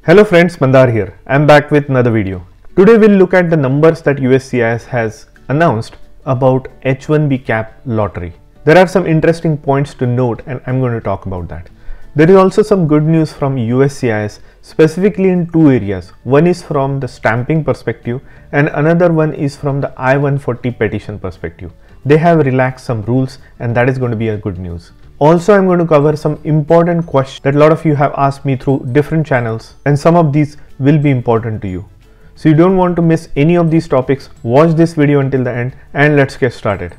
Hello friends, Mandar here. I'm back with another video. Today we'll look at the numbers that USCIS has announced about H1B cap lottery. There are some interesting points to note and I'm going to talk about that. There is also some good news from USCIS specifically in two areas. One is from the stamping perspective and another one is from the I-140 petition perspective. They have relaxed some rules and that is going to be a good news. Also, I'm going to cover some important questions that a lot of you have asked me through different channels, and some of these will be important to you. So you don't want to miss any of these topics. Watch this video until the end and let's get started.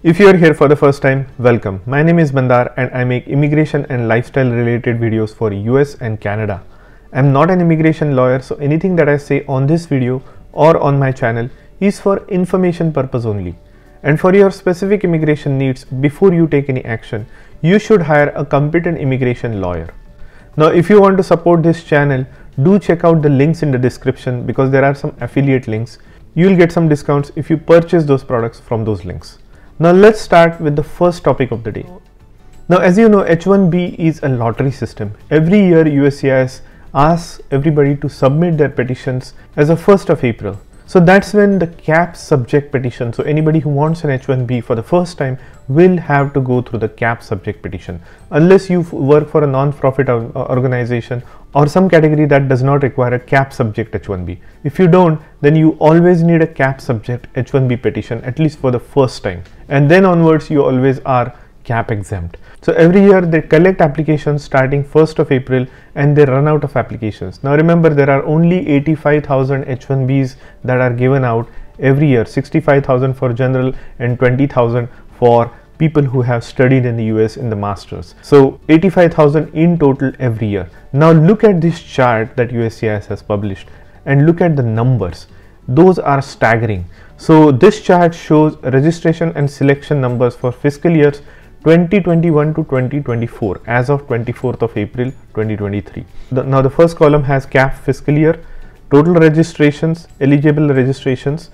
If you are here for the first time, welcome. My name is Mandar and I make immigration and lifestyle related videos for US and Canada. I'm not an immigration lawyer, so anything that I say on this video or on my channel is for information purpose only. And for your specific immigration needs, before you take any action, you should hire a competent immigration lawyer. Now, if you want to support this channel, do check out the links in the description because there are some affiliate links. You'll get some discounts if you purchase those products from those links. Now let's start with the first topic of the day. Now, as you know, H1B is a lottery system. Every year USCIS asks everybody to submit their petitions as of 1st of April. So that's when the cap subject petition, so anybody who wants an H1B for the first time will have to go through the cap subject petition, unless you work for a non-profit organization or some category that does not require a cap subject H1B. If you don't, then you always need a cap subject H1B petition, at least for the first time, and then onwards you always are cap exempt. So every year they collect applications starting 1st of April and they run out of applications. Now remember, there are only 85,000 H1Bs that are given out every year, 65,000 for general and 20,000 for people who have studied in the US in the masters. So 85,000 in total every year. Now look at this chart that USCIS has published and look at the numbers. Those are staggering. So this chart shows registration and selection numbers for fiscal years 2021 to 2024 as of 24th of April 2023. Now the first column has cap fiscal year, total registrations, eligible registrations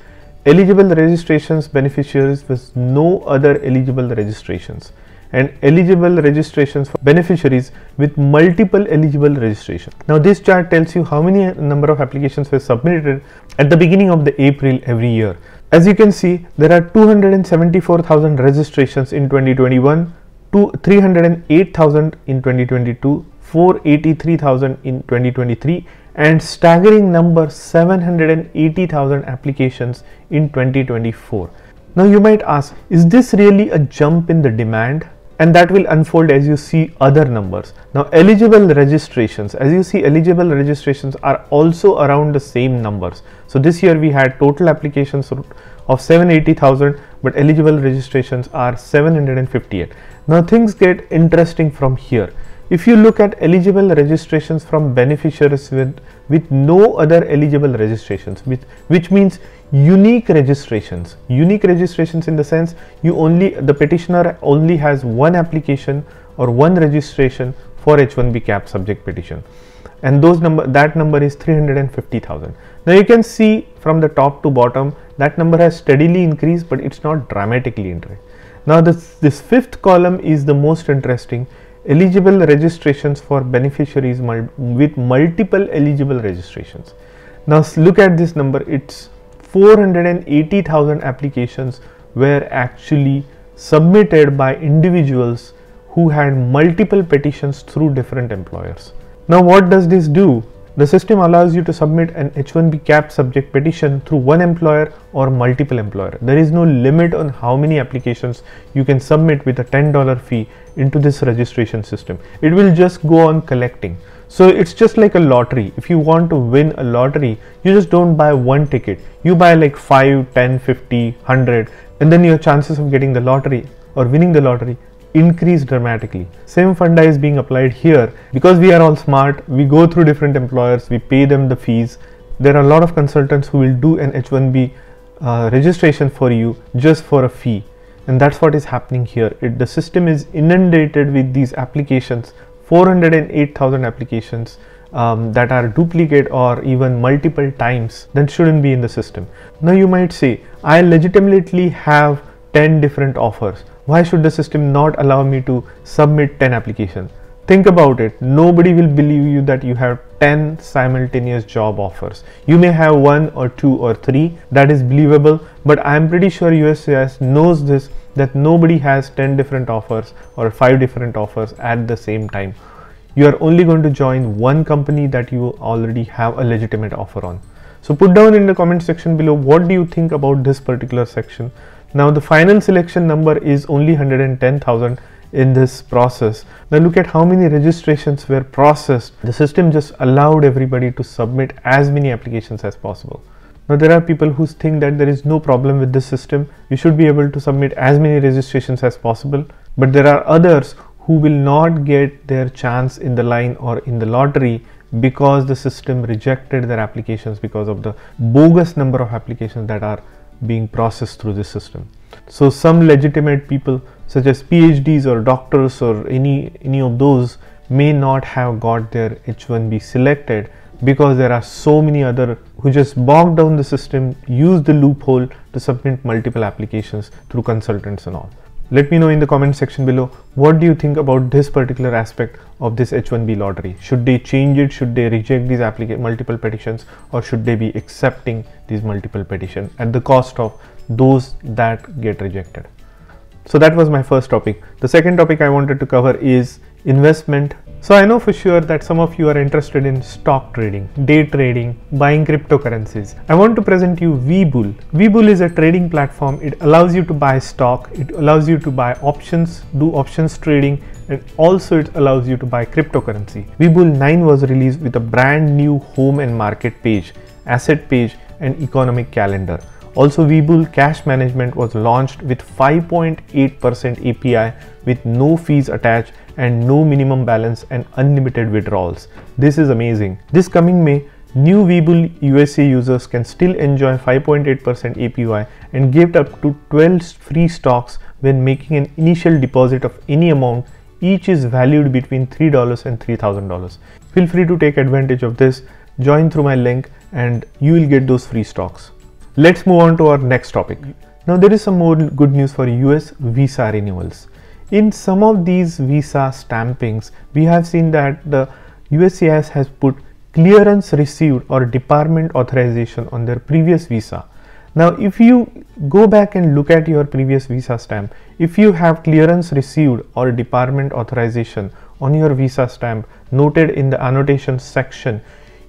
beneficiaries with no other eligible registrations, and eligible registrations for beneficiaries with multiple eligible registrations. Now this chart tells you how many number of applications were submitted at the beginning of the April every year. As you can see, there are 274,000 registrations in 2021, 308,000 in 2022, 483,000 in 2023, and staggering number 780,000 applications in 2024. Now you might ask, is this really a jump in the demand? And that will unfold as you see other numbers. Now eligible registrations, as you see, eligible registrations are also around the same numbers. So this year we had total applications of 780,000, but eligible registrations are 758. Now things get interesting from here. If you look at eligible registrations from beneficiaries with no other eligible registrations, which means unique registrations in the sense the petitioner only has one application or one registration for H1B cap subject petition, and that number is 350,000. Now you can see from the top to bottom that number has steadily increased, but it's not dramatically increased. Now this fifth column is the most interesting. Eligible registrations for beneficiaries with multiple eligible registrations. Now look at this number, it's 480,000 applications were actually submitted by individuals who had multiple petitions through different employers. Now what does this do? The system allows you to submit an H1B cap subject petition through one employer or multiple employer. There is no limit on how many applications you can submit with a $10 fee into this registration system. It will just go on collecting. So it's just like a lottery. If you want to win a lottery, you just don't buy one ticket. You buy like 5, 10, 50, 100, and then your chances of getting the lottery or winning the lottery increase dramatically. Same funda is being applied here. Because we are all smart, we go through different employers, we pay them the fees. There are a lot of consultants who will do an H1B registration for you just for a fee. And that's what is happening here. The system is inundated with these applications 408,000 applications that are duplicate or even multiple times, then shouldn't be in the system. Now you might say, I legitimately have 10 different offers. Why should the system not allow me to submit 10 applications? Think about it. Nobody will believe you that you have 10 simultaneous job offers. You may have 1 or 2 or 3, that is believable, but I am pretty sure USCIS knows this, that nobody has 10 different offers or 5 different offers at the same time. You are only going to join one company that you already have a legitimate offer on. So put down in the comment section below, what do you think about this particular section? Now the final selection number is only 110,000 in this process. Now look at how many registrations were processed. The system just allowed everybody to submit as many applications as possible. Now there are people who think that there is no problem with this system. You should be able to submit as many registrations as possible. But there are others who will not get their chance in the line or in the lottery because the system rejected their applications because of the bogus number of applications that are being processed through this system. So some legitimate people such as PhDs or doctors or any of those may not have got their H1B selected because there are so many other who just bogged down the system, use the loophole to submit multiple applications through consultants and all. Let me know in the comment section below, what do you think about this particular aspect of this H1B lottery? Should they change it? Should they reject these multiple petitions, or should they be accepting these multiple petitions at the cost of those that get rejected? So that was my first topic. The second topic I wanted to cover is investment. So I know for sure that some of you are interested in stock trading, day trading, buying cryptocurrencies. I want to present you Webull. Webull is a trading platform. It allows you to buy stock, it allows you to buy options, do options trading, and also it allows you to buy cryptocurrency. Webull 9 was released with a brand new home and market page, asset page, and economic calendar. Also, Webull Cash Management was launched with 5.8% API with no fees attached and no minimum balance and unlimited withdrawals. This is amazing. This coming May, new Webull USA users can still enjoy 5.8% APY and get up to 12 free stocks when making an initial deposit of any amount. Each is valued between $3 and $3,000. Feel free to take advantage of this. Join through my link and you will get those free stocks. Let's move on to our next topic. Now there is some more good news for US visa renewals. In some of these visa stampings, we have seen that the USCIS has put clearance received or department authorization on their previous visa. Now if you go back and look at your previous visa stamp, if you have clearance received or department authorization on your visa stamp noted in the annotation section,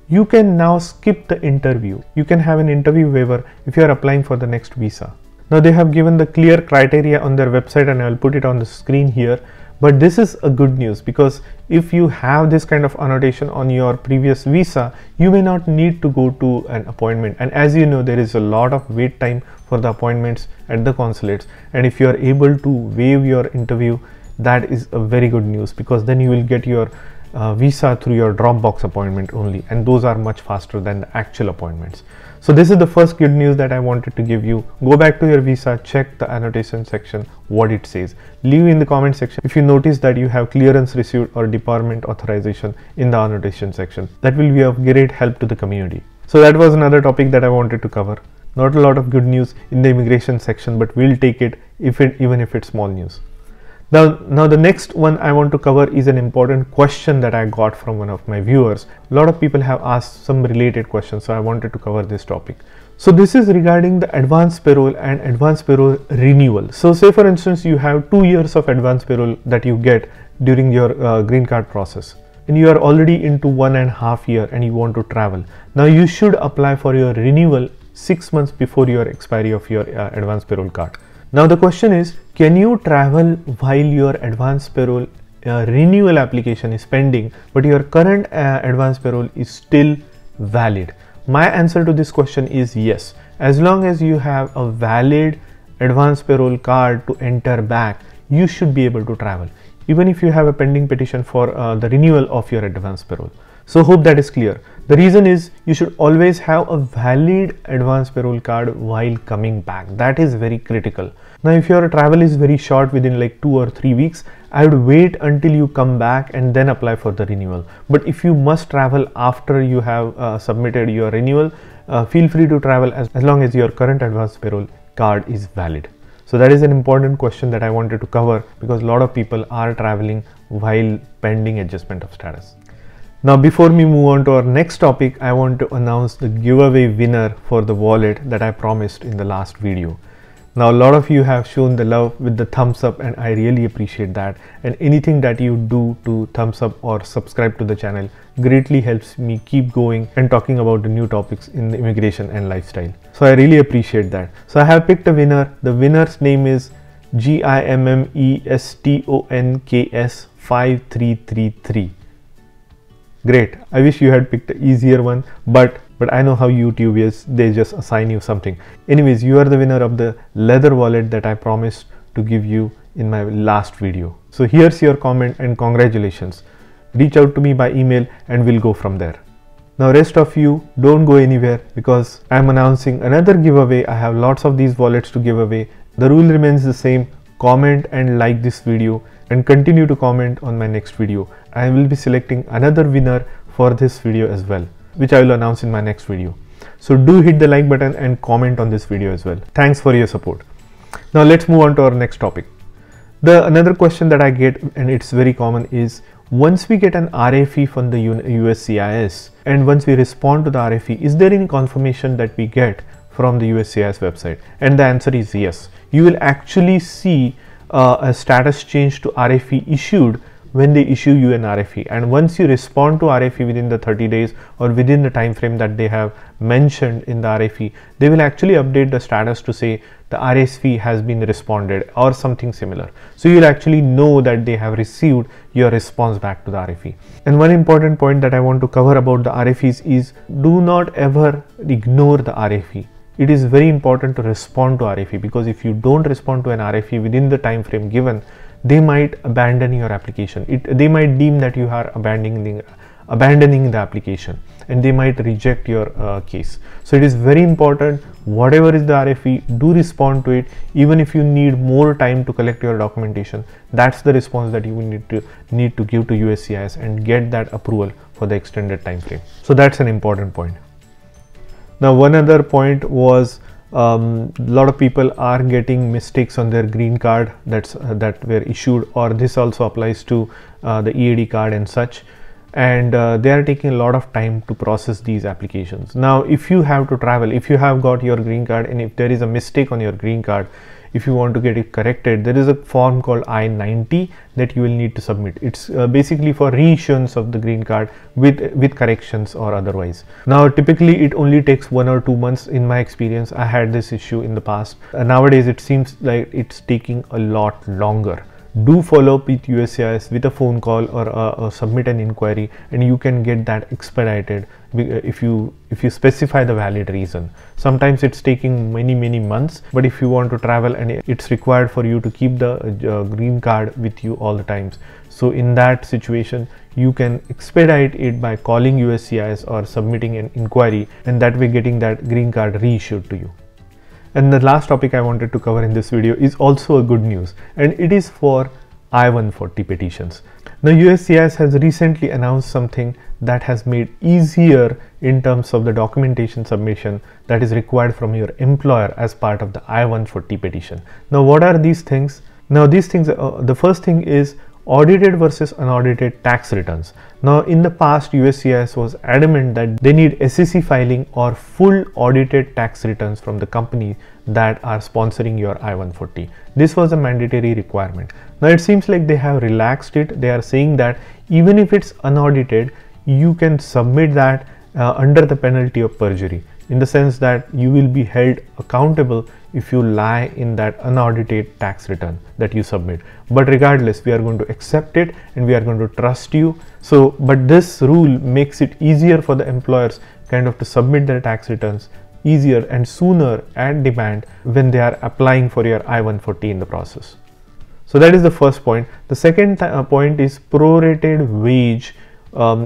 you can now skip the interview. You can have an interview waiver if you are applying for the next visa. Now they have given the clear criteria on their website and I will put it on the screen here. But this is a good news because if you have this kind of annotation on your previous visa, you may not need to go to an appointment. And as you know, there is a lot of wait time for the appointments at the consulates. And if you are able to waive your interview, that is a very good news because then you will get your visa through your Dropbox appointment only, and those are much faster than the actual appointments. So this is the first good news that I wanted to give you. Go back to your visa, check the annotation section, what it says. Leave in the comment section if you notice that you have clearance received or department authorization in the annotation section. That will be of great help to the community. So that was another topic that I wanted to cover. Not a lot of good news in the immigration section, but we'll take it even if it's small news. Now the next one I want to cover is an important question that I got from one of my viewers. A lot of people have asked some related questions, so I wanted to cover this topic. So this is regarding the advanced payroll and advanced payroll renewal. So say for instance you have 2 years of advanced payroll that you get during your green card process, and you are already into 1.5 years and you want to travel. Now you should apply for your renewal 6 months before your expiry of your advanced payroll card. Now the question is, can you travel while your advanced payroll renewal application is pending, but your current advanced payroll is still valid? My answer to this question is yes. As long as you have a valid advanced payroll card to enter back, you should be able to travel, even if you have a pending petition for the renewal of your advanced payroll. So hope that is clear. The reason is you should always have a valid advanced payroll card while coming back. That is very critical. Now, if your travel is very short, within like 2 or 3 weeks, I would wait until you come back and then apply for the renewal. But if you must travel after you have submitted your renewal, feel free to travel as long as your current advanced payroll card is valid. So that is an important question that I wanted to cover, because a lot of people are traveling while pending adjustment of status. Now, before we move on to our next topic, I want to announce the giveaway winner for the wallet that I promised in the last video. Now, a lot of you have shown the love with the thumbs up, and I really appreciate that. And anything that you do to thumbs up or subscribe to the channel greatly helps me keep going and talking about the new topics in the immigration and lifestyle. So I really appreciate that. So I have picked a winner. The winner's name is GIMMESTONKS5333. Great. I wish you had picked an easier one, but I know how YouTube is, they just assign you something. Anyways, you are the winner of the leather wallet that I promised to give you in my last video. So here's your comment and congratulations. Reach out to me by email and we'll go from there. Now, rest of you, don't go anywhere, because I'm announcing another giveaway. I have lots of these wallets to give away. The rule remains the same. Comment and like this video and continue to comment on my next video. I will be selecting another winner for this video as well, which I will announce in my next video. So do hit the like button and comment on this video as well. Thanks for your support. Now let's move on to our next topic. Another question that I get, and it's very common, is once we get an RFE from the USCIS and once we respond to the RFE, is there any confirmation that we get from the USCIS website? And the answer is yes. You will actually see a status change to RFE issued when they issue you an RFE, and once you respond to RFE within the 30 days or within the time frame that they have mentioned in the RFE, they will actually update the status to say the RFE has been responded or something similar. So you will actually know that they have received your response back to the RFE. And one important point that I want to cover about the RFEs is, do not ever ignore the RFE. It is very important to respond to RFE, because if you don't respond to an RFE within the time frame given, they might abandon your application. They might deem that you are abandoning the application, and they might reject your case. So it is very important, whatever is the RFE, do respond to it. Even if you need more time to collect your documentation, that's the response that you will need to give to USCIS and get that approval for the extended time frame. So that's an important point. Now, one other point was, a lot of people are getting mistakes on their green card that were issued, or this also applies to the EAD card and such, and they are taking a lot of time to process these applications. Now, if you have to travel, if you have got your green card and if there is a mistake on your green card, if you want to get it corrected, there is a form called I-90 that you will need to submit. It's basically for reissuance of the green card with corrections or otherwise. Now, typically it only takes 1 or 2 months. In my experience, I had this issue in the past. Nowadays, it seems like it's taking a lot longer. Do follow up with USCIS with a phone call or submit an inquiry, and you can get that expedited if you specify the valid reason. Sometimes it's taking many months, but if you want to travel and it's required for you to keep the green card with you all the times, so in that situation you can expedite it by calling USCIS or submitting an inquiry, and that way getting that green card reissued to you. And the last topic I wanted to cover in this video is also a good news, and it is for I-140 petitions. Now, USCIS has recently announced something that has made easier in terms of the documentation submission that is required from your employer as part of the I-140 petition. Now, what are these things? Now, these things, the first thing is audited versus unaudited tax returns. Now, in the past, USCIS was adamant that they need SEC filing or full audited tax returns from the company that are sponsoring your I-140. This was a mandatory requirement. Now, it seems like they have relaxed it. They are saying that even if it's unaudited, you can submit that under the penalty of perjury, in the sense that you will be held accountable if you lie in that unaudited tax return that you submit. But regardless, we are going to accept it and we are going to trust you. So, but this rule makes it easier for the employers kind of to submit their tax returns easier and sooner at demand when they are applying for your I-140 in the process. So that is the first point. The second point is prorated wage.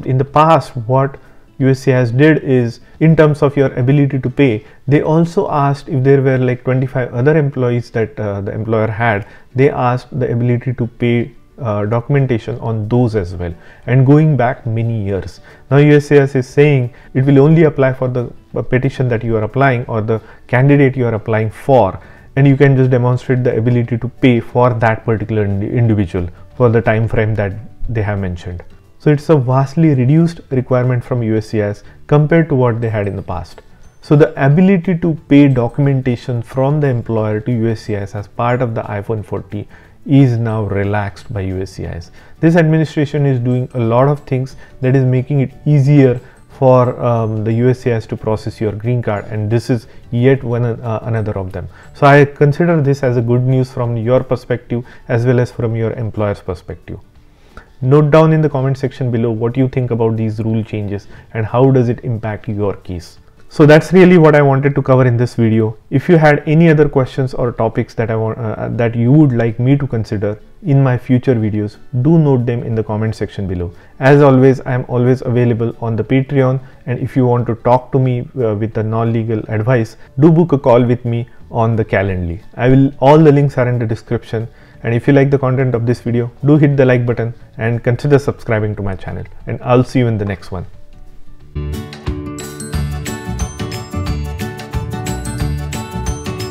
In the past, what USCIS did is, in terms of your ability to pay, they also asked if there were like 25 other employees that the employer had, they asked the ability to pay documentation on those as well, and going back many years. Now USCIS is saying it will only apply for the petition that you are applying or the candidate you are applying for, and you can just demonstrate the ability to pay for that particular individual for the time frame that they have mentioned. So it's a vastly reduced requirement from USCIS compared to what they had in the past. So the ability to pay documentation from the employer to USCIS as part of the I-140 is now relaxed by USCIS. This administration is doing a lot of things that is making it easier for the USCIS to process your green card, and this is yet another of them. So I consider this as a good news from your perspective as well as from your employer's perspective. Note down in the comment section below what you think about these rule changes and how does it impact your case. So that's really what I wanted to cover in this video. If you had any other questions or topics that that you would like me to consider in my future videos, do note them in the comment section below. As always, I am always available on the Patreon, and if you want to talk to me with the non-legal advice, do book a call with me on the Calendly. All the links are in the description. And if you like the content of this video, do hit the like button and consider subscribing to my channel, and I'll see you in the next one.